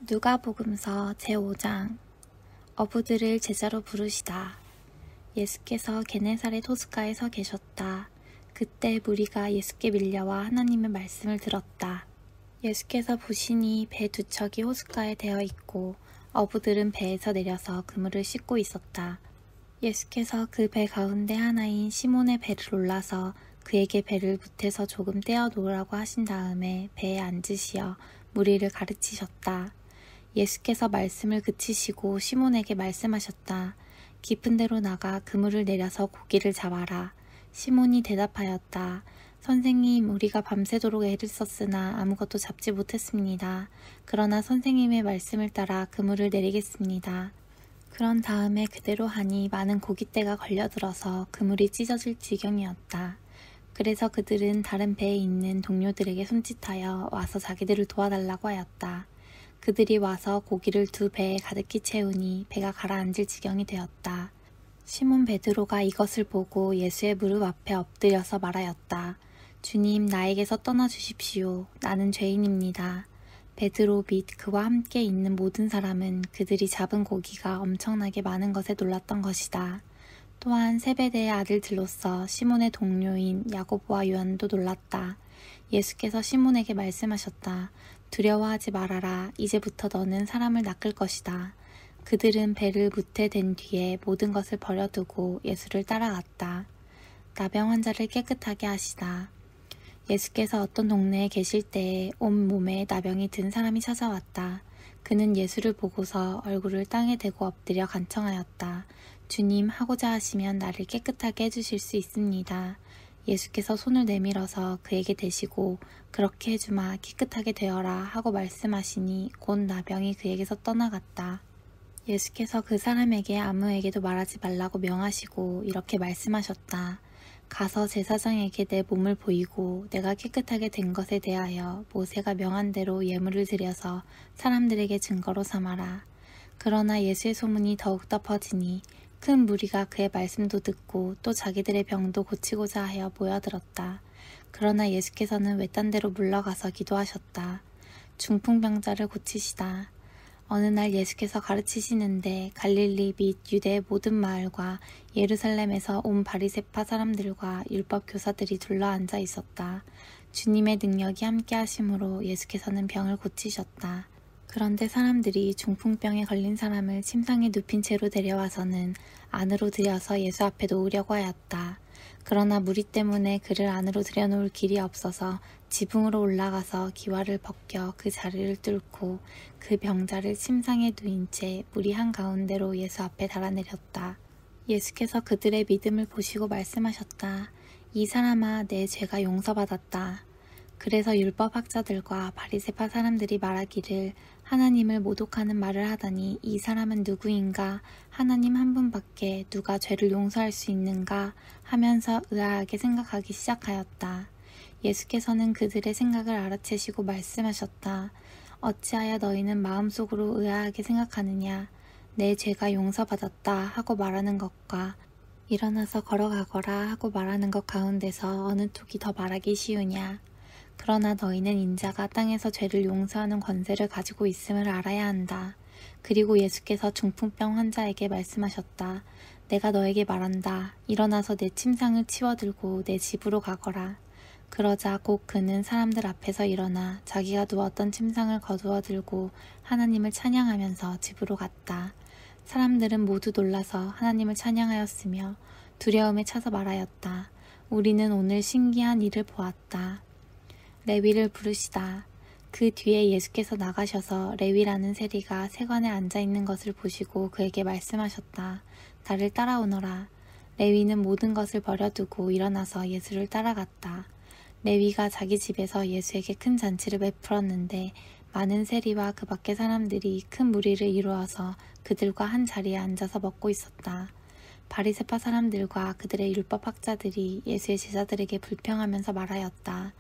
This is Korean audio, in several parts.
누가복음서 제5장. 어부들을 제자로 부르시다. 예수께서 게네사렛 호숫가에 서 계셨다. 그때 무리가 예수께 밀려와 하나님의 말씀을 들었다. 예수께서 보시니 배 두 척이 호숫가에 대어 있고 어부들은 배에서 내려서 그물을 씻고 있었다. 예수께서 그 배 가운데 하나인 시몬의 배를 올라서 그에게 배를 붓에서 조금 떼어 놓으라고 하신 다음에 배에 앉으시어 무리를 가르치셨다. 예수께서 말씀을 그치시고 시몬에게 말씀하셨다. 깊은 데로 나가 그물을 내려서 고기를 잡아라. 시몬이 대답하였다. 선생님, 우리가 밤새도록 애를 썼으나 아무것도 잡지 못했습니다. 그러나 선생님의 말씀을 따라 그물을 내리겠습니다. 그런 다음에 그대로 하니 많은 고깃대가 걸려들어서 그물이 찢어질 지경이었다. 그래서 그들은 다른 배에 있는 동료들에게 손짓하여 와서 자기들을 도와달라고 하였다. 그들이 와서 고기를 두 배에 가득히 채우니 배가 가라앉을 지경이 되었다. 시몬 베드로가 이것을 보고 예수의 무릎 앞에 엎드려서 말하였다. 주님, 나에게서 떠나주십시오. 나는 죄인입니다. 베드로 및 그와 함께 있는 모든 사람은 그들이 잡은 고기가 엄청나게 많은 것에 놀랐던 것이다. 또한 세베대의 아들들로서 시몬의 동료인 야고보와 요한도 놀랐다. 예수께서 시몬에게 말씀하셨다. 두려워하지 말아라. 이제부터 너는 사람을 낚을 것이다. 그들은 배를 무태 댄 뒤에 모든 것을 버려두고 예수를 따라갔다. 나병 환자를 깨끗하게 하시다. 예수께서 어떤 동네에 계실 때에 온 몸에 나병이 든 사람이 찾아왔다. 그는 예수를 보고서 얼굴을 땅에 대고 엎드려 간청하였다. 주님, 하고자 하시면 나를 깨끗하게 해주실 수 있습니다. 예수께서 손을 내밀어서 그에게 대시고 그렇게 해주마 깨끗하게 되어라 하고 말씀하시니 곧 나병이 그에게서 떠나갔다. 예수께서 그 사람에게 아무에게도 말하지 말라고 명하시고 이렇게 말씀하셨다. 가서 제사장에게 내 몸을 보이고 내가 깨끗하게 된 것에 대하여 모세가 명한 대로 예물을 드려서 사람들에게 증거로 삼아라. 그러나 예수의 소문이 더욱더 퍼지니 큰 무리가 그의 말씀도 듣고 또 자기들의 병도 고치고자 하여 모여들었다. 그러나 예수께서는 외딴 데로 물러가서 기도하셨다. 중풍병자를 고치시다. 어느 날 예수께서 가르치시는데 갈릴리 및 유대의 모든 마을과 예루살렘에서 온 바리새파 사람들과 율법 교사들이 둘러앉아 있었다. 주님의 능력이 함께 하심으로 예수께서는 병을 고치셨다. 그런데 사람들이 중풍병에 걸린 사람을 침상에 눕힌 채로 데려와서는 안으로 들여서 예수 앞에 놓으려고 하였다. 그러나 무리 때문에 그를 안으로 들여놓을 길이 없어서 지붕으로 올라가서 기와를 벗겨 그 자리를 뚫고 그 병자를 침상에 누인 채 무리 한가운데로 예수 앞에 달아내렸다. 예수께서 그들의 믿음을 보시고 말씀하셨다. 이 사람아, 내 죄가 용서받았다. 그래서 율법학자들과 바리새파 사람들이 말하기를 하나님을 모독하는 말을 하더니 이 사람은 누구인가? 하나님 한 분밖에 누가 죄를 용서할 수 있는가? 하면서 의아하게 생각하기 시작하였다. 예수께서는 그들의 생각을 알아채시고 말씀하셨다. 어찌하여 너희는 마음속으로 의아하게 생각하느냐? 내 죄가 용서받았다 하고 말하는 것과 일어나서 걸어가거라 하고 말하는 것 가운데서 어느 쪽이 더 말하기 쉬우냐? 그러나 너희는 인자가 땅에서 죄를 용서하는 권세를 가지고 있음을 알아야 한다. 그리고 예수께서 중풍병 환자에게 말씀하셨다. 내가 너에게 말한다. 일어나서 내 침상을 치워들고 내 집으로 가거라. 그러자 곧 그는 사람들 앞에서 일어나 자기가 누웠던 침상을 거두어 들고 하나님을 찬양하면서 집으로 갔다. 사람들은 모두 놀라서 하나님을 찬양하였으며 두려움에 차서 말하였다. 우리는 오늘 신기한 일을 보았다. 레위를 부르시다. 그 뒤에 예수께서 나가셔서 레위라는 세리가 세관에 앉아있는 것을 보시고 그에게 말씀하셨다. 나를 따라오너라. 레위는 모든 것을 버려두고 일어나서 예수를 따라갔다. 레위가 자기 집에서 예수에게 큰 잔치를 베풀었는데 많은 세리와 그 밖의 사람들이 큰 무리를 이루어서 그들과 한 자리에 앉아서 먹고 있었다. 바리새파 사람들과 그들의 율법학자들이 예수의 제자들에게 불평하면서 말하였다.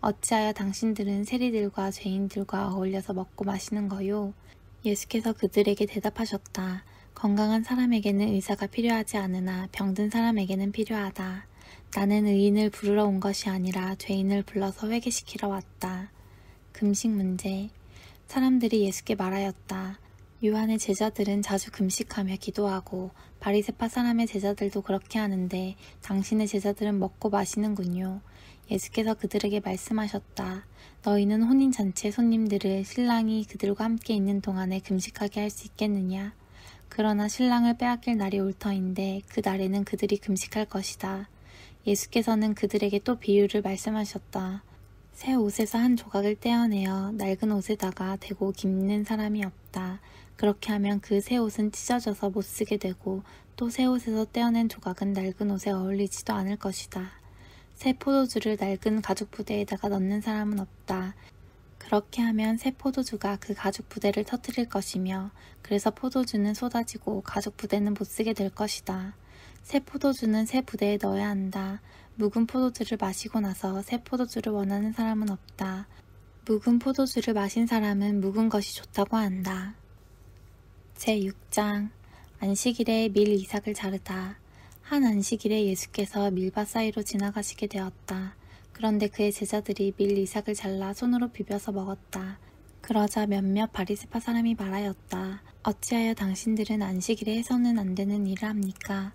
어찌하여 당신들은 세리들과 죄인들과 어울려서 먹고 마시는 거요? 예수께서 그들에게 대답하셨다. 건강한 사람에게는 의사가 필요하지 않으나 병든 사람에게는 필요하다. 나는 의인을 부르러 온 것이 아니라 죄인을 불러서 회개시키러 왔다. 금식 문제. 사람들이 예수께 말하였다. 요한의 제자들은 자주 금식하며 기도하고 바리새파 사람의 제자들도 그렇게 하는데 당신의 제자들은 먹고 마시는군요. 예수께서 그들에게 말씀하셨다. 너희는 혼인잔치의 손님들을 신랑이 그들과 함께 있는 동안에 금식하게 할 수 있겠느냐? 그러나 신랑을 빼앗길 날이 올 터인데 그 날에는 그들이 금식할 것이다. 예수께서는 그들에게 또 비유를 말씀하셨다. 새 옷에서 한 조각을 떼어내어 낡은 옷에다가 대고 깁는 사람이 없다. 그렇게 하면 그 새 옷은 찢어져서 못 쓰게 되고 또 새 옷에서 떼어낸 조각은 낡은 옷에 어울리지도 않을 것이다. 새 포도주를 낡은 가죽 부대에다가 넣는 사람은 없다. 그렇게 하면 새 포도주가 그 가죽 부대를 터뜨릴 것이며 그래서 포도주는 쏟아지고 가죽 부대는 못 쓰게 될 것이다. 새 포도주는 새 부대에 넣어야 한다. 묵은 포도주를 마시고 나서 새 포도주를 원하는 사람은 없다. 묵은 포도주를 마신 사람은 묵은 것이 좋다고 한다. 제6장 안식일에 밀 이삭을 자르다. 한 안식일에 예수께서 밀밭 사이로 지나가시게 되었다. 그런데 그의 제자들이 밀 이삭을 잘라 손으로 비벼서 먹었다. 그러자 몇몇 바리새파 사람이 말하였다. 어찌하여 당신들은 안식일에 해서는 안 되는 일을 합니까?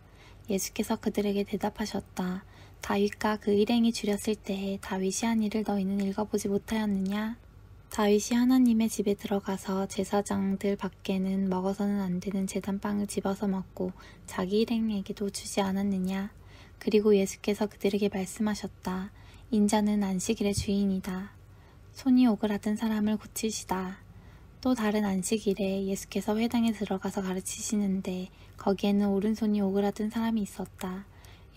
예수께서 그들에게 대답하셨다. 다윗과 그 일행이 줄였을 때에 다윗이 한 일을 너희는 읽어보지 못하였느냐? 다윗이 하나님의 집에 들어가서 제사장들 밖에는 먹어서는 안 되는 제단빵을 집어서 먹고 자기 일행에게도 주지 않았느냐? 그리고 예수께서 그들에게 말씀하셨다. 인자는 안식일의 주인이다. 손이 오그라든 사람을 고치시다. 또 다른 안식일에 예수께서 회당에 들어가서 가르치시는데 거기에는 오른손이 오그라든 사람이 있었다.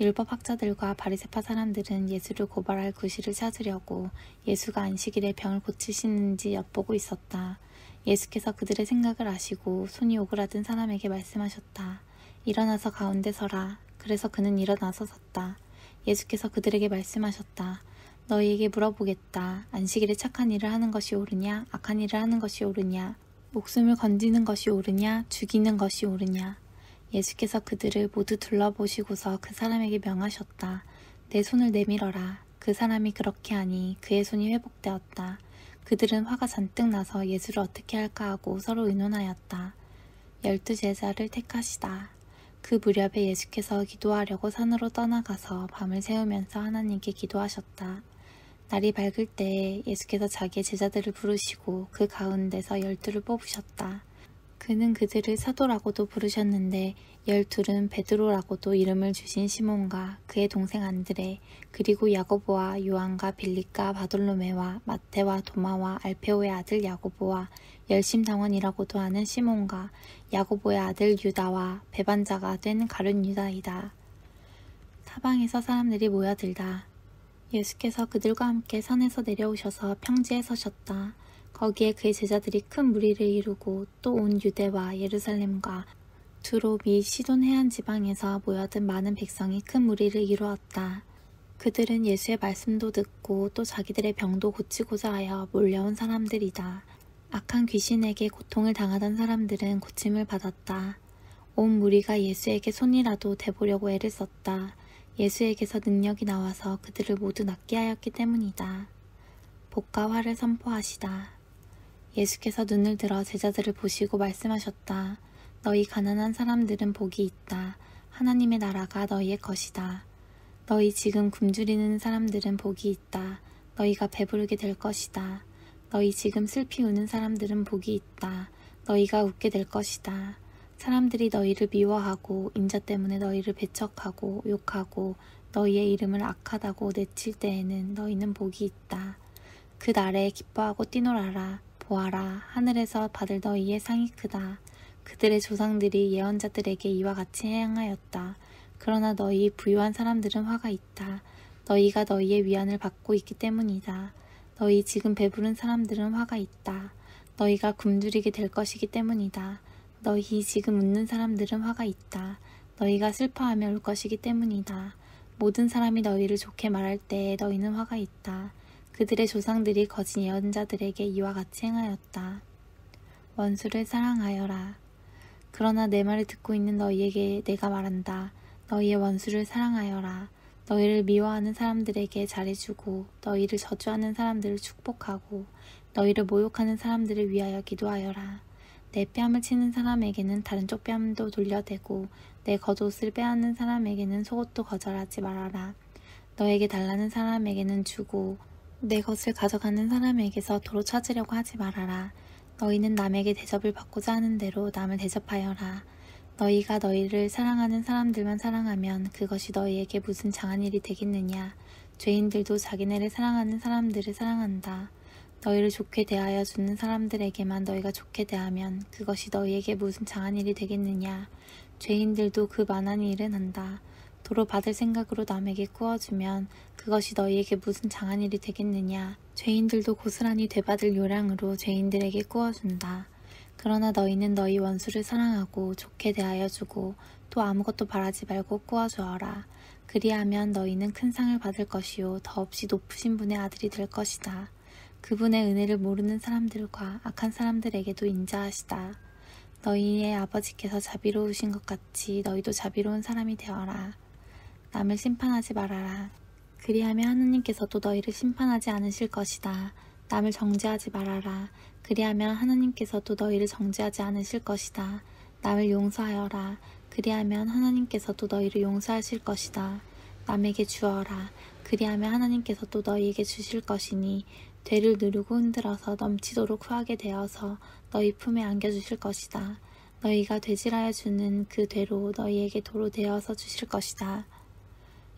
율법학자들과 바리새파 사람들은 예수를 고발할 구실을 찾으려고 예수가 안식일에 병을 고치시는지 엿보고 있었다. 예수께서 그들의 생각을 아시고 손이 오그라든 사람에게 말씀하셨다. 일어나서 가운데 서라. 그래서 그는 일어나서 섰다. 예수께서 그들에게 말씀하셨다. 너희에게 물어보겠다. 안식일에 착한 일을 하는 것이 옳으냐? 악한 일을 하는 것이 옳으냐? 목숨을 건지는 것이 옳으냐? 죽이는 것이 옳으냐? 예수께서 그들을 모두 둘러보시고서 그 사람에게 명하셨다. 내 손을 내밀어라. 그 사람이 그렇게 하니 그의 손이 회복되었다. 그들은 화가 잔뜩 나서 예수를 어떻게 할까 하고 서로 의논하였다. 12 제자를 택하시다. 그 무렵에 예수께서 기도하려고 산으로 떠나가서 밤을 새우면서 하나님께 기도하셨다. 날이 밝을 때에 예수께서 자기의 제자들을 부르시고 그 가운데서 12를 뽑으셨다. 그는 그들을 사도라고도 부르셨는데 12은 베드로라고도 이름을 주신 시몬과 그의 동생 안드레 그리고 야고보와 요한과 빌립과 바돌로메와 마태와 도마와 알페오의 아들 야고보와 열심당원이라고도 하는 시몬과 야고보의 아들 유다와 배반자가 된 가룟 유다이다. 사방에서 사람들이 모여들다. 예수께서 그들과 함께 산에서 내려오셔서 평지에 서셨다. 거기에 그의 제자들이 큰 무리를 이루고 또 온 유대와 예루살렘과 두로 및 시돈 해안 지방에서 모여든 많은 백성이 큰 무리를 이루었다. 그들은 예수의 말씀도 듣고 또 자기들의 병도 고치고자 하여 몰려온 사람들이다. 악한 귀신에게 고통을 당하던 사람들은 고침을 받았다. 온 무리가 예수에게 손이라도 대보려고 애를 썼다. 예수에게서 능력이 나와서 그들을 모두 낫게 하였기 때문이다. 복과 화를 선포하시다. 예수께서 눈을 들어 제자들을 보시고 말씀하셨다. 너희 가난한 사람들은 복이 있다. 하나님의 나라가 너희의 것이다. 너희 지금 굶주리는 사람들은 복이 있다. 너희가 배부르게 될 것이다. 너희 지금 슬피 우는 사람들은 복이 있다. 너희가 웃게 될 것이다. 사람들이 너희를 미워하고 인자 때문에 너희를 배척하고 욕하고 너희의 이름을 악하다고 내칠 때에는 너희는 복이 있다. 그 날에 기뻐하고 뛰놀아라. 보아라. 하늘에서 받을 너희의 상이 크다. 그들의 조상들이 예언자들에게 이와 같이 행하였다. 그러나 너희 부유한 사람들은 화가 있다. 너희가 너희의 위안을 받고 있기 때문이다. 너희 지금 배부른 사람들은 화가 있다. 너희가 굶주리게 될 것이기 때문이다. 너희 지금 웃는 사람들은 화가 있다. 너희가 슬퍼하며 울 것이기 때문이다. 모든 사람이 너희를 좋게 말할 때에 너희는 화가 있다. 그들의 조상들이 거짓 예언자들에게 이와 같이 행하였다. 원수를 사랑하여라. 그러나 내 말을 듣고 있는 너희에게 내가 말한다. 너희의 원수를 사랑하여라. 너희를 미워하는 사람들에게 잘해주고 너희를 저주하는 사람들을 축복하고 너희를 모욕하는 사람들을 위하여 기도하여라. 내 뺨을 치는 사람에게는 다른 쪽 뺨도 돌려대고 내 겉옷을 빼앗는 사람에게는 속옷도 거절하지 말아라. 너에게 달라는 사람에게는 주고 내 것을 가져가는 사람에게서 도로 찾으려고 하지 말아라. 너희는 남에게 대접을 받고자 하는 대로 남을 대접하여라. 너희가 너희를 사랑하는 사람들만 사랑하면 그것이 너희에게 무슨 장한 일이 되겠느냐. 죄인들도 자기네를 사랑하는 사람들을 사랑한다. 너희를 좋게 대하여 주는 사람들에게만 너희가 좋게 대하면 그것이 너희에게 무슨 장한 일이 되겠느냐. 죄인들도 그 만한 일은 한다. 도로 받을 생각으로 남에게 꾸어주면 그것이 너희에게 무슨 장한 일이 되겠느냐. 죄인들도 고스란히 되받을 요량으로 죄인들에게 꾸어준다. 그러나 너희는 너희 원수를 사랑하고 좋게 대하여 주고 또 아무것도 바라지 말고 꾸어주어라. 그리하면 너희는 큰 상을 받을 것이요 더없이 높으신 분의 아들이 될 것이다. 그분의 은혜를 모르는 사람들과 악한 사람들에게도 인자하시다. 너희의 아버지께서 자비로우신 것 같이 너희도 자비로운 사람이 되어라. 남을 심판하지 말아라. 그리하면 하나님께서도 너희를 심판하지 않으실 것이다. 남을 정죄하지 말아라. 그리하면 하나님께서도 너희를 정죄하지 않으실 것이다. 남을 용서하여라. 그리하면 하나님께서도 너희를 용서하실 것이다. 남에게 주어라. 그리하면 하나님께서도 너희에게 주실 것이니 되를 누르고 흔들어서 넘치도록 후하게 되어서 너희 품에 안겨주실 것이다. 너희가 되질하여 주는 그 되로 너희에게 도로 되어서 주실 것이다.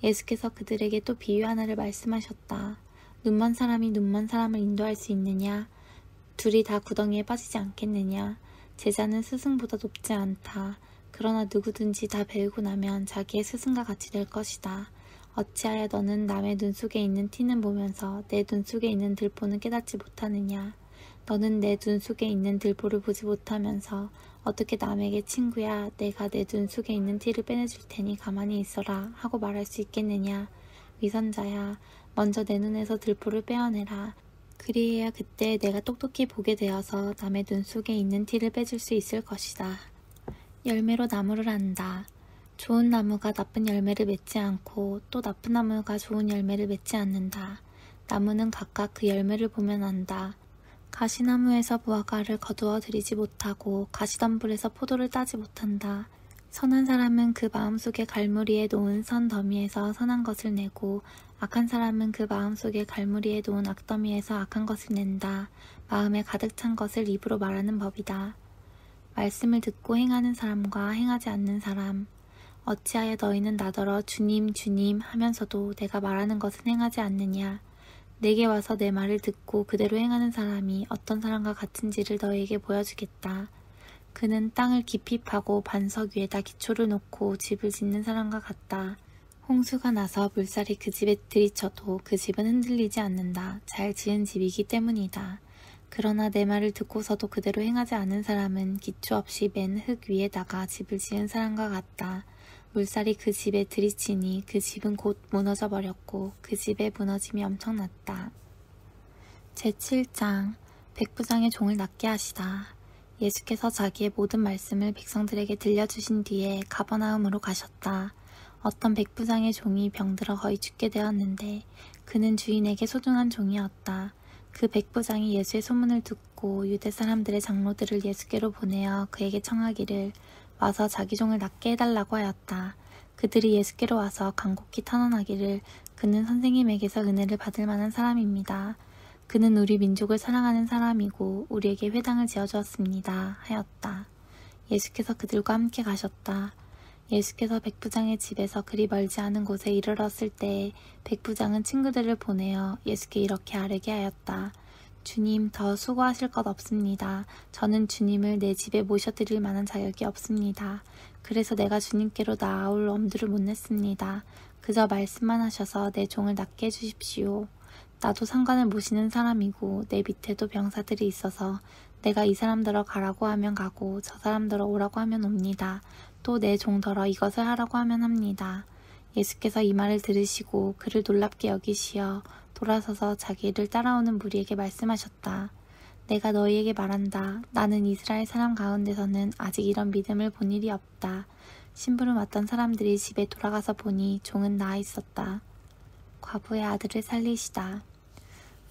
예수께서 그들에게 또 비유 하나를 말씀하셨다. 눈먼 사람이 눈먼 사람을 인도할 수 있느냐? 둘이 다 구덩이에 빠지지 않겠느냐? 제자는 스승보다 높지 않다. 그러나 누구든지 다 배우고 나면 자기의 스승과 같이 될 것이다. 어찌하여 너는 남의 눈 속에 있는 티는 보면서 내 눈 속에 있는 들보는 깨닫지 못하느냐? 너는 내 눈 속에 있는 들보를 보지 못하면서 어떻게 남에게 친구야 내가 내 눈 속에 있는 티를 빼내줄 테니 가만히 있어라 하고 말할 수 있겠느냐? 위선자야 먼저 내 눈에서 들보를 빼어내라. 그리해야 그때 내가 똑똑히 보게 되어서 남의 눈 속에 있는 티를 빼줄 수 있을 것이다. 열매로 나무를 안다. 좋은 나무가 나쁜 열매를 맺지 않고 또 나쁜 나무가 좋은 열매를 맺지 않는다. 나무는 각각 그 열매를 보면 안다. 가시나무에서 무화과를 거두어 들이지 못하고 가시덤불에서 포도를 따지 못한다. 선한 사람은 그 마음속에 갈무리에 놓은 선 더미에서 선한 것을 내고 악한 사람은 그 마음속에 갈무리에 놓은 악더미에서 악한 것을 낸다. 마음에 가득 찬 것을 입으로 말하는 법이다. 말씀을 듣고 행하는 사람과 행하지 않는 사람. 어찌하여 너희는 나더러 주님 주님 하면서도 내가 말하는 것은 행하지 않느냐. 내게 와서 내 말을 듣고 그대로 행하는 사람이 어떤 사람과 같은지를 너희에게 보여주겠다. 그는 땅을 깊이 파고 반석 위에다 기초를 놓고 집을 짓는 사람과 같다. 홍수가 나서 물살이 그 집에 들이쳐도 그 집은 흔들리지 않는다. 잘 지은 집이기 때문이다. 그러나 내 말을 듣고서도 그대로 행하지 않은 사람은 기초 없이 맨 흙 위에다가 집을 지은 사람과 같다. 물살이 그 집에 들이치니 그 집은 곧 무너져 버렸고 그 집의 무너짐이 엄청났다. 제7장 백부장의 종을 낫게 하시다. 예수께서 자기의 모든 말씀을 백성들에게 들려주신 뒤에 가버나움으로 가셨다. 어떤 백부장의 종이 병들어 거의 죽게 되었는데 그는 주인에게 소중한 종이었다. 그 백부장이 예수의 소문을 듣고 유대 사람들의 장로들을 예수께로 보내어 그에게 청하기를 와서 자기 종을 낫게 해달라고 하였다. 그들이 예수께로 와서 간곡히 탄원하기를 그는 선생님에게서 은혜를 받을 만한 사람입니다. 그는 우리 민족을 사랑하는 사람이고 우리에게 회당을 지어주었습니다. 하였다. 예수께서 그들과 함께 가셨다. 예수께서 백부장의 집에서 그리 멀지 않은 곳에 이르렀을 때에 백부장은 친구들을 보내어 예수께 이렇게 아뢰게 하였다. 주님, 더 수고하실 것 없습니다. 저는 주님을 내 집에 모셔드릴 만한 자격이 없습니다. 그래서 내가 주님께로 나아올 엄두를 못 냈습니다. 그저 말씀만 하셔서 내 종을 낫게 해주십시오. 나도 상관을 모시는 사람이고 내 밑에도 병사들이 있어서 내가 이 사람들어 가라고 하면 가고 저 사람들어 오라고 하면 옵니다. 또 내 종더러 이것을 하라고 하면 합니다. 예수께서 이 말을 들으시고 그를 놀랍게 여기시어 돌아서서 자기를 따라오는 무리에게 말씀하셨다. 내가 너희에게 말한다. 나는 이스라엘 사람 가운데서는 아직 이런 믿음을 본 일이 없다. 심부름 왔던 사람들이 집에 돌아가서 보니 종은 나아 있었다. 과부의 아들을 살리시다.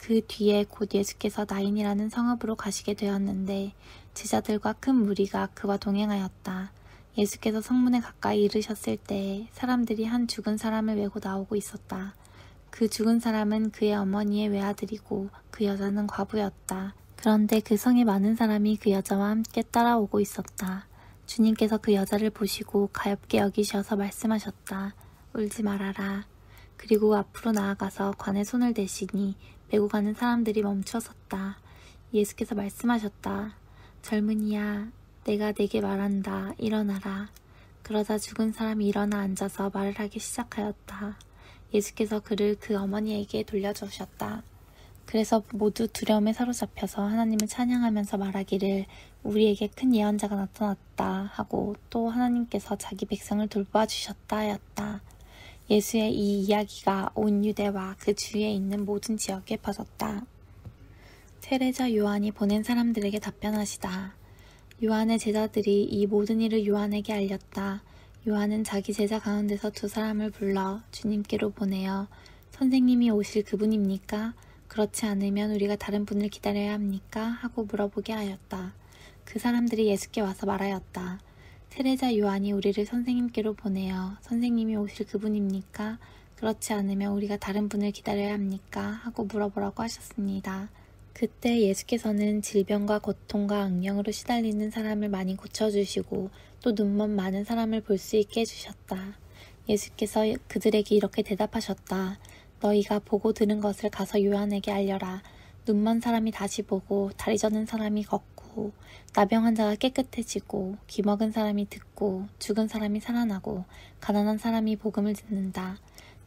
그 뒤에 곧 예수께서 나인이라는 성읍으로 가시게 되었는데 제자들과 큰 무리가 그와 동행하였다. 예수께서 성문에 가까이 이르셨을 때에 사람들이 한 죽은 사람을 메고 나오고 있었다. 그 죽은 사람은 그의 어머니의 외아들이고 그 여자는 과부였다. 그런데 그 성에 많은 사람이 그 여자와 함께 따라오고 있었다. 주님께서 그 여자를 보시고 가엾게 여기셔서 말씀하셨다. 울지 말아라. 그리고 앞으로 나아가서 관에 손을 대시니 메고 가는 사람들이 멈추어 섰다. 예수께서 말씀하셨다. 젊은이야, 내가 네게 말한다. 일어나라. 그러자 죽은 사람이 일어나 앉아서 말을 하기 시작하였다. 예수께서 그를 그 어머니에게 돌려주셨다. 그래서 모두 두려움에 사로잡혀서 하나님을 찬양하면서 말하기를 우리에게 큰 예언자가 나타났다 하고 또 하나님께서 자기 백성을 돌봐주셨다 하였다. 예수의 이 이야기가 온 유대와 그 주위에 있는 모든 지역에 퍼졌다. 테레자 요한이 보낸 사람들에게 답변하시다. 요한의 제자들이 이 모든 일을 요한에게 알렸다. 요한은 자기 제자 가운데서 두 사람을 불러 주님께로 보내어 선생님이 오실 그분입니까? 그렇지 않으면 우리가 다른 분을 기다려야 합니까? 하고 물어보게 하였다. 그 사람들이 예수께 와서 말하였다. 테레자 요한이 우리를 선생님께로 보내어 선생님이 오실 그분입니까? 그렇지 않으면 우리가 다른 분을 기다려야 합니까? 하고 물어보라고 하셨습니다. 그때 예수께서는 질병과 고통과 악령으로 시달리는 사람을 많이 고쳐주시고 또 눈먼 많은 사람을 볼 수 있게 해주셨다. 예수께서 그들에게 이렇게 대답하셨다. 너희가 보고 들은 것을 가서 요한에게 알려라. 눈먼 사람이 다시 보고 다리 저는 사람이 걷고 나병 환자가 깨끗해지고 귀 먹은 사람이 듣고 죽은 사람이 살아나고 가난한 사람이 복음을 듣는다.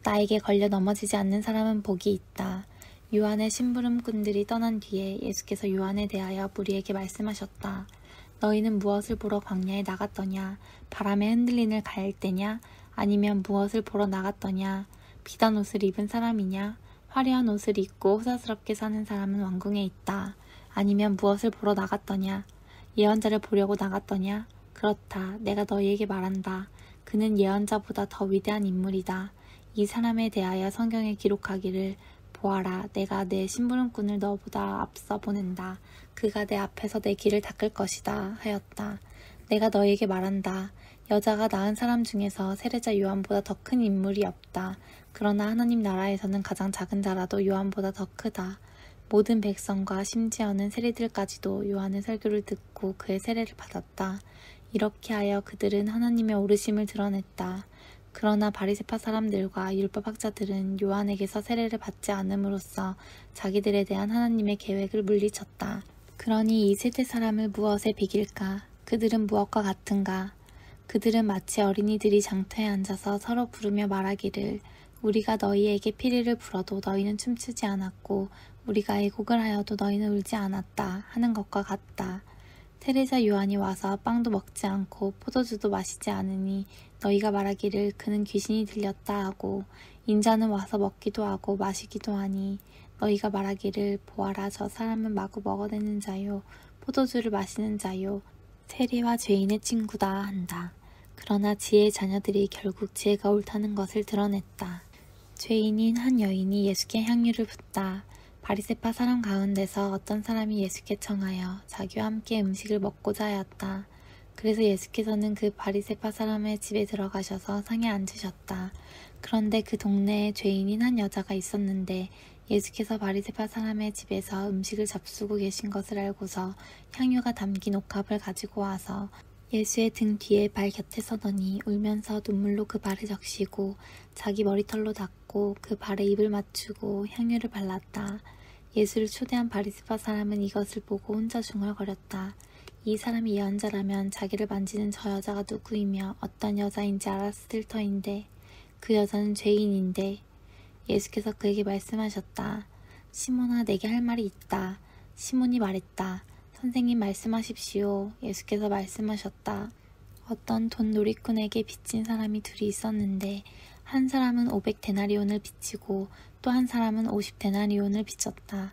나에게 걸려 넘어지지 않는 사람은 복이 있다. 요한의 심부름꾼들이 떠난 뒤에 예수께서 요한에 대하여 무리에게 말씀하셨다. 너희는 무엇을 보러 광야에 나갔더냐? 바람에 흔들리는 갈대냐? 아니면 무엇을 보러 나갔더냐? 비단 옷을 입은 사람이냐? 화려한 옷을 입고 호사스럽게 사는 사람은 왕궁에 있다. 아니면 무엇을 보러 나갔더냐? 예언자를 보려고 나갔더냐? 그렇다. 내가 너희에게 말한다. 그는 예언자보다 더 위대한 인물이다. 이 사람에 대하여 성경에 기록하기를 보아라. 내가 내 심부름꾼을 너보다 앞서 보낸다. 그가 내 앞에서 내 길을 닦을 것이다. 하였다. 내가 너희에게 말한다. 여자가 낳은 사람 중에서 세례자 요한보다 더 큰 인물이 없다. 그러나 하나님 나라에서는 가장 작은 자라도 요한보다 더 크다. 모든 백성과 심지어는 세리들까지도 요한의 설교를 듣고 그의 세례를 받았다. 이렇게 하여 그들은 하나님의 오르심을 드러냈다. 그러나 바리새파 사람들과 율법학자들은 요한에게서 세례를 받지 않음으로써 자기들에 대한 하나님의 계획을 물리쳤다. 그러니 이 세대 사람을 무엇에 비길까? 그들은 무엇과 같은가? 그들은 마치 어린이들이 장터에 앉아서 서로 부르며 말하기를 우리가 너희에게 피리를 불어도 너희는 춤추지 않았고 우리가 애곡을 하여도 너희는 울지 않았다 하는 것과 같다. 테레자 요한이 와서 빵도 먹지 않고 포도주도 마시지 않으니 너희가 말하기를 그는 귀신이 들렸다 하고 인자는 와서 먹기도 하고 마시기도 하니 너희가 말하기를 보아라 저 사람은 마구 먹어대는 자요 포도주를 마시는 자요 세리와 죄인의 친구다 한다. 그러나 지혜의 자녀들이 결국 지혜가 옳다는 것을 드러냈다. 죄인인 한 여인이 예수께 향유를 붓다. 바리새파 사람 가운데서 어떤 사람이 예수께 청하여 자기와 함께 음식을 먹고자 하였다. 그래서 예수께서는 그 바리새파 사람의 집에 들어가셔서 상에 앉으셨다. 그런데 그 동네에 죄인인 한 여자가 있었는데 예수께서 바리새파 사람의 집에서 음식을 잡수고 계신 것을 알고서 향유가 담긴 옥합을 가지고 와서 예수의 등 뒤에 발 곁에 서더니 울면서 눈물로 그 발을 적시고 자기 머리털로 닦고 그 발에 입을 맞추고 향유를 발랐다. 예수를 초대한 바리새파 사람은 이것을 보고 혼자 중얼거렸다. 이 사람이 예언자라면 자기를 만지는 저 여자가 누구이며 어떤 여자인지 알았을 터인데 그 여자는 죄인인데 예수께서 그에게 말씀하셨다. 시몬아 내게 할 말이 있다. 시몬이 말했다. 선생님 말씀하십시오. 예수께서 말씀하셨다. 어떤 돈 놀이꾼에게 빚진 사람이 둘이 있었는데 한 사람은 500데나리온을 빚지고 또 한 사람은 50데나리온을 빚졌다.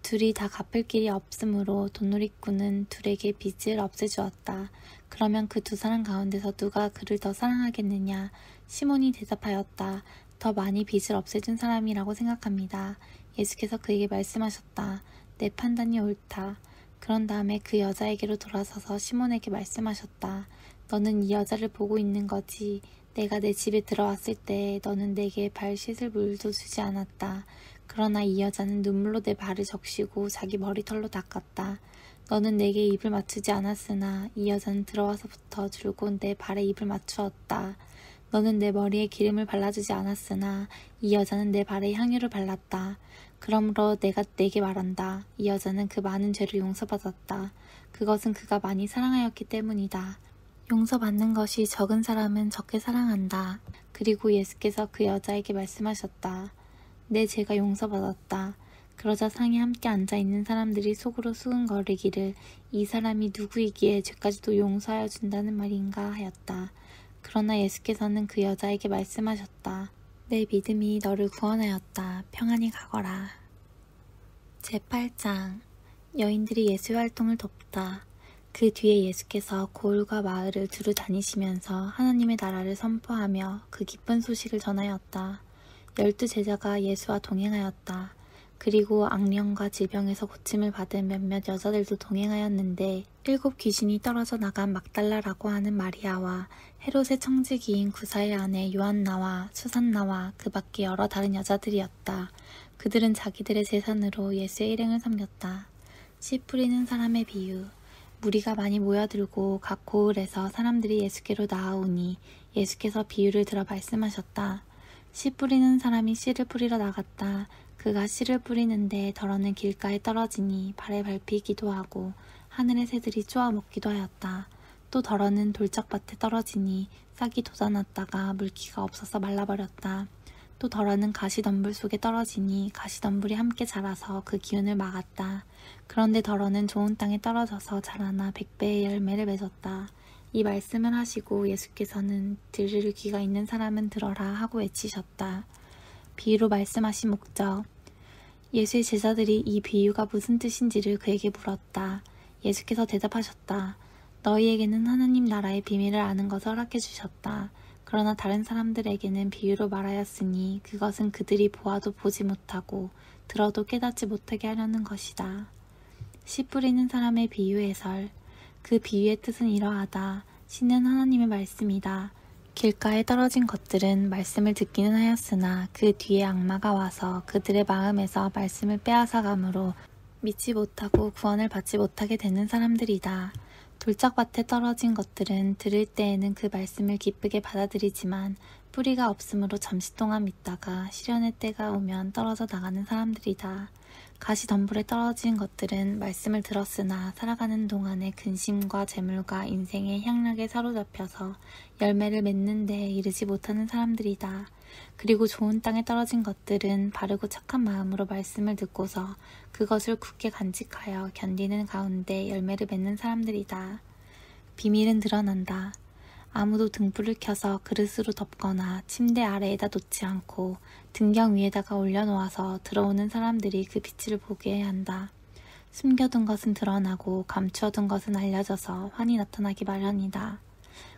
둘이 다 갚을 길이 없으므로 돈놀이꾼은 둘에게 빚을 없애주었다. 그러면 그 두 사람 가운데서 누가 그를 더 사랑하겠느냐? 시몬이 대답하였다. 더 많이 빚을 없애준 사람이라고 생각합니다. 예수께서 그에게 말씀하셨다. 내 판단이 옳다. 그런 다음에 그 여자에게로 돌아서서 시몬에게 말씀하셨다. 너는 이 여자를 보고 있는 거지. 내가 내 집에 들어왔을 때 너는 내게 발 씻을 물도 주지 않았다. 그러나 이 여자는 눈물로 내 발을 적시고 자기 머리털로 닦았다. 너는 내게 입을 맞추지 않았으나 이 여자는 들어와서부터 줄곧 내 발에 입을 맞추었다. 너는 내 머리에 기름을 발라주지 않았으나 이 여자는 내 발에 향유를 발랐다. 그러므로 내가 네게 말한다. 이 여자는 그 많은 죄를 용서받았다. 그것은 그가 많이 사랑하였기 때문이다. 용서받는 것이 적은 사람은 적게 사랑한다. 그리고 예수께서 그 여자에게 말씀하셨다. 내 죄가 용서받았다. 그러자 상에 함께 앉아있는 사람들이 속으로 수근거리기를 이 사람이 누구이기에 죄까지도 용서하여 준다는 말인가 하였다. 그러나 예수께서는 그 여자에게 말씀하셨다. 내 믿음이 너를 구원하였다. 평안히 가거라. 제8장 여인들이 예수의 활동을 돕다. 그 뒤에 예수께서 고을과 마을을 두루 다니시면서 하나님의 나라를 선포하며 그 기쁜 소식을 전하였다. 12 제자가 예수와 동행하였다. 그리고 악령과 질병에서 고침을 받은 몇몇 여자들도 동행하였는데 7 귀신이 떨어져 나간 막달라라고 하는 마리아와 헤롯의 청지기인 구사의 아내 요한나와 수산나와 그 밖에 여러 다른 여자들이었다. 그들은 자기들의 재산으로 예수의 일행을 섬겼다. 씨 뿌리는 사람의 비유. 무리가 많이 모여들고 각 고을에서 사람들이 예수께로 나아오니 예수께서 비유를 들어 말씀하셨다. 씨 뿌리는 사람이 씨를 뿌리러 나갔다. 그가 씨를 뿌리는데 덜어는 길가에 떨어지니 발에 밟히기도 하고 하늘의 새들이 쪼아 먹기도 하였다. 또 덜어는 돌짝밭에 떨어지니 싹이 돋아났다가 물기가 없어서 말라버렸다. 또 덜어는 가시덤불 속에 떨어지니 가시덤불이 함께 자라서 그 기운을 막았다. 그런데 덜어는 좋은 땅에 떨어져서 자라나 100배의 열매를 맺었다. 이 말씀을 하시고 예수께서는 들을 귀가 있는 사람은 들어라 하고 외치셨다. 비유로 말씀하신 목적. 예수의 제자들이 이 비유가 무슨 뜻인지를 그에게 물었다. 예수께서 대답하셨다. 너희에게는 하나님 나라의 비밀을 아는 것을 허락해 주셨다. 그러나 다른 사람들에게는 비유로 말하였으니 그것은 그들이 보아도 보지 못하고 들어도 깨닫지 못하게 하려는 것이다. 씨 뿌리는 사람의 비유 해설. 그 비유의 뜻은 이러하다. 씨는 하나님의 말씀이다. 길가에 떨어진 것들은 말씀을 듣기는 하였으나 그 뒤에 악마가 와서 그들의 마음에서 말씀을 빼앗아가므로 믿지 못하고 구원을 받지 못하게 되는 사람들이다. 돌짝밭에 떨어진 것들은 들을 때에는 그 말씀을 기쁘게 받아들이지만 뿌리가 없으므로 잠시 동안 믿다가 시련의 때가 오면 떨어져 나가는 사람들이다. 가시덤불에 떨어진 것들은 말씀을 들었으나 살아가는 동안에 근심과 재물과 인생의 향락에 사로잡혀서 열매를 맺는 데에 이르지 못하는 사람들이다. 그리고 좋은 땅에 떨어진 것들은 바르고 착한 마음으로 말씀을 듣고서 그것을 굳게 간직하여 견디는 가운데 열매를 맺는 사람들이다. 비밀은 드러난다. 아무도 등불을 켜서 그릇으로 덮거나 침대 아래에다 놓지 않고 등경 위에다가 올려놓아서 들어오는 사람들이 그 빛을 보게 한다. 숨겨둔 것은 드러나고 감추어둔 것은 알려져서 환히 나타나기 마련이다.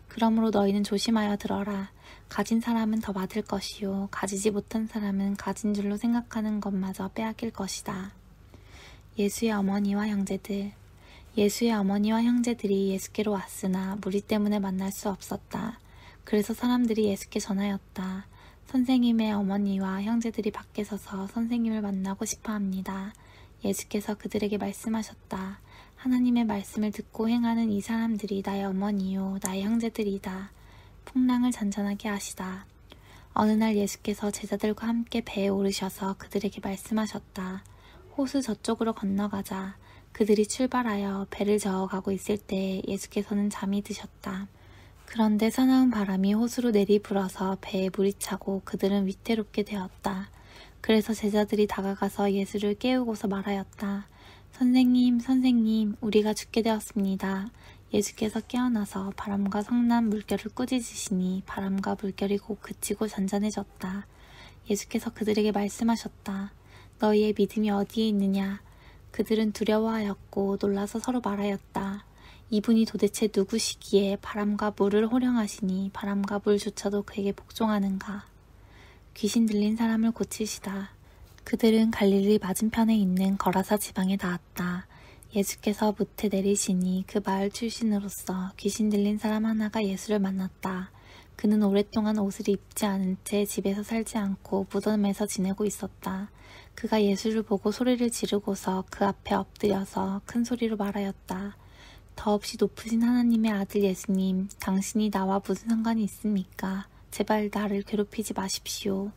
그러므로 너희는 조심하여 들어라. 가진 사람은 더 받을 것이요 가지지 못한 사람은 가진 줄로 생각하는 것마저 빼앗길 것이다. 예수의 어머니와 형제들. 예수의 어머니와 형제들이 예수께로 왔으나 무리 때문에 만날 수 없었다. 그래서 사람들이 예수께 전하였다. 선생님의 어머니와 형제들이 밖에 서서 선생님을 만나고 싶어 합니다. 예수께서 그들에게 말씀하셨다. 하나님의 말씀을 듣고 행하는 이 사람들이 나의 어머니요 나의 형제들이다. 풍랑을 잔잔하게 하시다. 어느 날 예수께서 제자들과 함께 배에 오르셔서 그들에게 말씀하셨다. 호수 저쪽으로 건너가자. 그들이 출발하여 배를 저어가고 있을 때 예수께서는 잠이 드셨다. 그런데 사나운 바람이 호수로 내리불어서 배에 물이 차고 그들은 위태롭게 되었다. 그래서 제자들이 다가가서 예수를 깨우고서 말하였다. 선생님, 선생님, 우리가 죽게 되었습니다. 예수께서 깨어나서 바람과 성난 물결을 꾸짖으시니 바람과 물결이 곧 그치고 잔잔해졌다. 예수께서 그들에게 말씀하셨다. 너희의 믿음이 어디에 있느냐? 그들은 두려워하였고 놀라서 서로 말하였다. 이분이 도대체 누구시기에 바람과 물을 호령하시니 바람과 물조차도 그에게 복종하는가? 귀신 들린 사람을 고치시다. 그들은 갈릴리 맞은편에 있는 거라사 지방에 닿았다. 예수께서 무태 내리시니 그 마을 출신으로서 귀신 들린 사람 하나가 예수를 만났다. 그는 오랫동안 옷을 입지 않은 채 집에서 살지 않고 무덤에서 지내고 있었다. 그가 예수를 보고 소리를 지르고서 그 앞에 엎드려서 큰 소리로 말하였다. 더없이 높으신 하나님의 아들 예수님, 당신이 나와 무슨 상관이 있습니까? 제발 나를 괴롭히지 마십시오.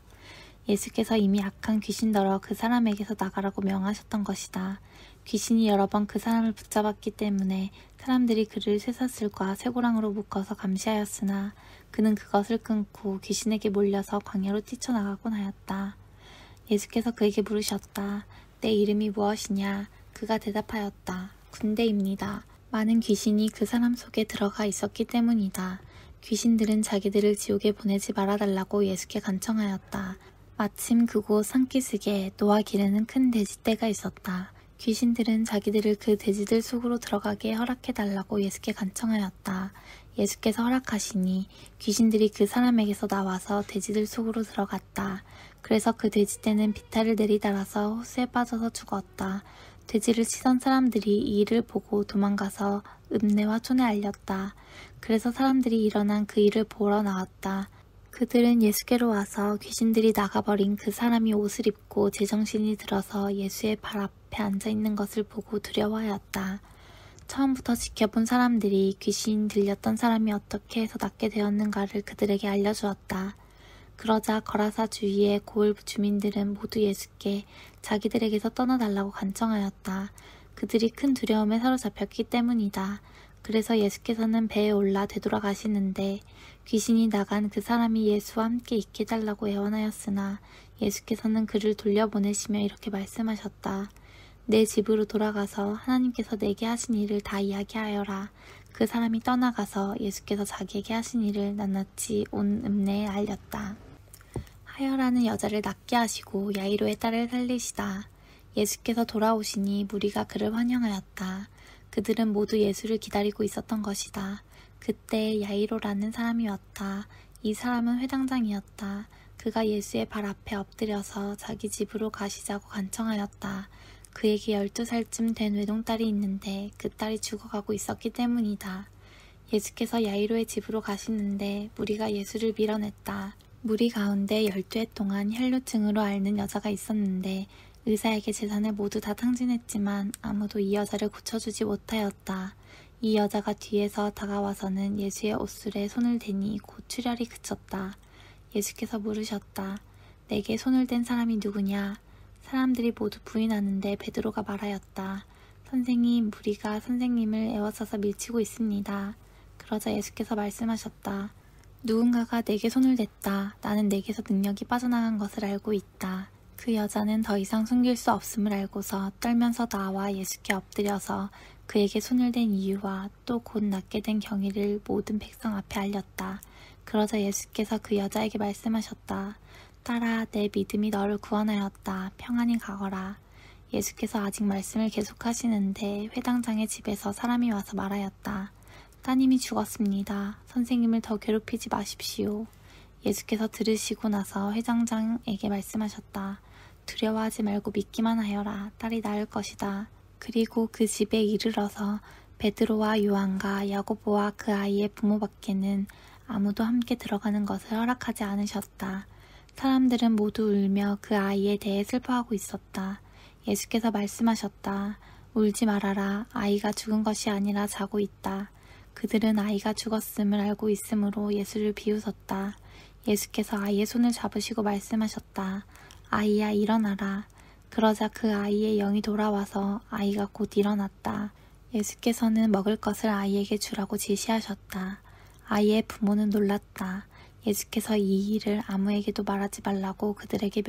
예수께서 이미 악한 귀신더러 그 사람에게서 나가라고 명하셨던 것이다. 귀신이 여러 번 그 사람을 붙잡았기 때문에 사람들이 그를 쇠사슬과 쇠고랑으로 묶어서 감시하였으나 그는 그것을 끊고 귀신에게 몰려서 광야로 뛰쳐나가곤 하였다. 예수께서 그에게 물으셨다. 내 이름이 무엇이냐? 그가 대답하였다. 군대입니다. 많은 귀신이 그 사람 속에 들어가 있었기 때문이다. 귀신들은 자기들을 지옥에 보내지 말아달라고 예수께 간청하였다. 마침 그곳 산기슭에 노아 기르는 큰 돼지떼가 있었다. 귀신들은 자기들을 그 돼지들 속으로 들어가게 허락해달라고 예수께 간청하였다. 예수께서 허락하시니 귀신들이 그 사람에게서 나와서 돼지들 속으로 들어갔다. 그래서 그 돼지떼는 비탈을 내리달아서 호수에 빠져서 죽었다. 돼지를 치던 사람들이 이 일을 보고 도망가서 읍내와 촌에 알렸다. 그래서 사람들이 일어난 그 일을 보러 나왔다. 그들은 예수께로 와서 귀신들이 나가버린 그 사람이 옷을 입고 제정신이 들어서 예수의 발 앞에 앉아있는 것을 보고 두려워하였다. 처음부터 지켜본 사람들이 귀신 들렸던 사람이 어떻게 해서 낫게 되었는가를 그들에게 알려주었다. 그러자 거라사 주위의 고을 주민들은 모두 예수께 자기들에게서 떠나달라고 간청하였다. 그들이 큰 두려움에 사로잡혔기 때문이다. 그래서 예수께서는 배에 올라 되돌아가시는데 귀신이 나간 그 사람이 예수와 함께 있게 해달라고 애원하였으나 예수께서는 그를 돌려보내시며 이렇게 말씀하셨다. 내 집으로 돌아가서 하나님께서 내게 하신 일을 다 이야기하여라. 그 사람이 떠나가서 예수께서 자기에게 하신 일을 낱낱이 온 읍내에 알렸다. 하여라는 여자를 낫게 하시고 야이로의 딸을 살리시다. 예수께서 돌아오시니 무리가 그를 환영하였다. 그들은 모두 예수를 기다리고 있었던 것이다. 그때 야이로라는 사람이 왔다. 이 사람은 회당장이었다. 그가 예수의 발 앞에 엎드려서 자기 집으로 가시자고 간청하였다. 그에게 12살쯤 된 외동딸이 있는데 그 딸이 죽어가고 있었기 때문이다. 예수께서 야이로의 집으로 가시는데 무리가 예수를 밀어냈다. 무리 가운데 12해 동안 혈루증으로 앓는 여자가 있었는데 의사에게 재산을 모두 다 탕진했지만 아무도 이 여자를 고쳐주지 못하였다. 이 여자가 뒤에서 다가와서는 예수의 옷술에 손을 대니 곧 출혈이 그쳤다. 예수께서 물으셨다. 내게 손을 댄 사람이 누구냐? 사람들이 모두 부인하는데 베드로가 말하였다. 선생님, 무리가 선생님을 애워싸서 밀치고 있습니다. 그러자 예수께서 말씀하셨다. 누군가가 내게 손을 댔다. 나는 내게서 능력이 빠져나간 것을 알고 있다. 그 여자는 더 이상 숨길 수 없음을 알고서 떨면서 나와 예수께 엎드려서 그에게 손을 댄 이유와 또 곧 낫게 된 경위를 모든 백성 앞에 알렸다. 그러자 예수께서 그 여자에게 말씀하셨다. 딸아, 내 믿음이 너를 구원하였다. 평안히 가거라. 예수께서 아직 말씀을 계속하시는데 회당장의 집에서 사람이 와서 말하였다. 따님이 죽었습니다. 선생님을 더 괴롭히지 마십시오. 예수께서 들으시고 나서 회당장에게 말씀하셨다. 두려워하지 말고 믿기만 하여라. 딸이 나을 것이다. 그리고 그 집에 이르러서 베드로와 요한과 야고보와 그 아이의 부모밖에는 아무도 함께 들어가는 것을 허락하지 않으셨다. 사람들은 모두 울며 그 아이에 대해 슬퍼하고 있었다. 예수께서 말씀하셨다. 울지 말아라. 아이가 죽은 것이 아니라 자고 있다. 그들은 아이가 죽었음을 알고 있으므로 예수를 비웃었다. 예수께서 아이의 손을 잡으시고 말씀하셨다. 아이야, 일어나라. 그러자 그 아이의 영이 돌아와서 아이가 곧 일어났다. 예수께서는 먹을 것을 아이에게 주라고 지시하셨다. 아이의 부모는 놀랐다. 예수께서 이 일을 아무에게도 말하지 말라고 그들에게